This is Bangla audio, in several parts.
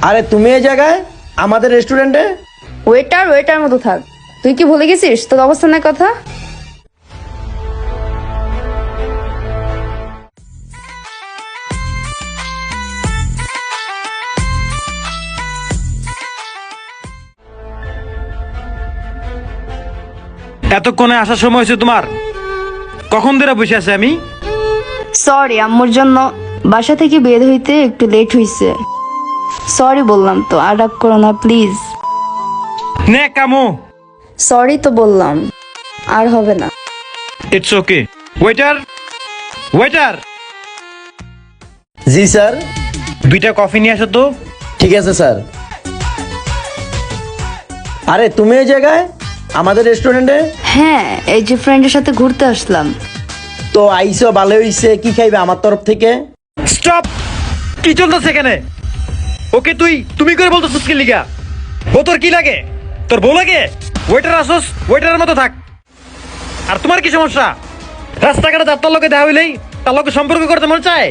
আরে তুমি এই জায়গায় আমাদের রেস্টুরেন্টে? ওয়েটার মতো থাক। তুই কি ভুলে গেছিস তোর অবস্থানের কথা? এতক্ষণে আসার সময় হয়েছে তোমার? কখন ধরে বসে আছে আমি? সরি, আম্মুর জন্য বাসা থেকে বের হইতে একটু লেট হইছে। সরি বললাম তো, আর রাগ করো না প্লিজ। নে কামো। সরি তো বললাম, আর হবে না। It's okay. Waiter, waiter, G sir. 2টা কফি নিয়ে আসো তো। ঠিক আছে স্যার। আরে তুমি এই জায়গায় আমাদের রেস্টুরেন্টে? হ্যাঁ, এই যে ফ্রেন্ডের সাথে ঘুরতে আসলাম। তো আইসো, ভালো হইছে। কি খাইবে আমার তরফ থেকে? স্টপ! কি চলতেছে এখানে? ওকে তুমি করে বলতেছিস কি লিগা? ও তোর কি লাগে? তোর বউ লাগে? ওয়েটার আসোস, ওয়েটারের মতো থাক। আর তোমার কি সমস্যা? রাস্তাঘাটে যার তার লোকে দেখা হইলেই তার লোকে সম্পর্ক করতে মনে চায়?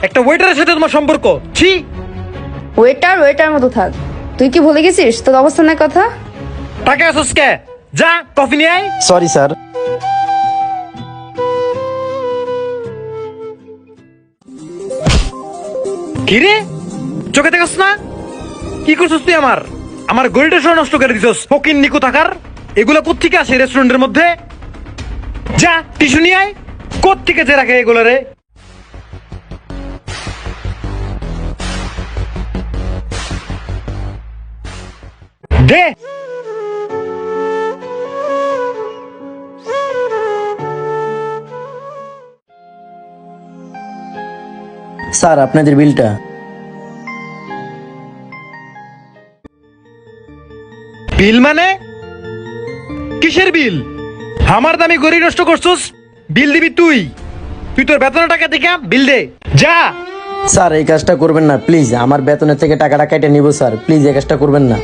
একটা ওয়েটারের সাথে তোমার সম্পর্ক? ছি! ওয়েটার মতো থাক। তুই কি ভুলে গেছিস তোর অবস্থানের কথা? টাকা আসোস কে? যা কফি নিয়ে আয়। Sorry sir. কি রে, চোখে দেখাস না? কি করছিস তুই? আমার গরিটা সহ নষ্ট করে দিছস। ফকির নিকো থাকার। এগুলো কোত্থেকে আসে রেস্টুরেন্টের মধ্যে? যা টিস্যু নিয়ে আয়। কোত্থেকে যে রাখে এগুলো রে? দে। স্যার আপনাদের বিলটা। বিল মানে? কিসের বিল? আমার দামি গড়ি নষ্ট করছস, বিল দিবি তুই? তুই তোর বেতনের টাকা দেখা বিল দে, যা। স্যার এই কাজটা করবেন না প্লিজ। আমার বেতনের থেকে টাকাটা কেটে নিব স্যার, প্লিজ এই কাজটা করবেন না।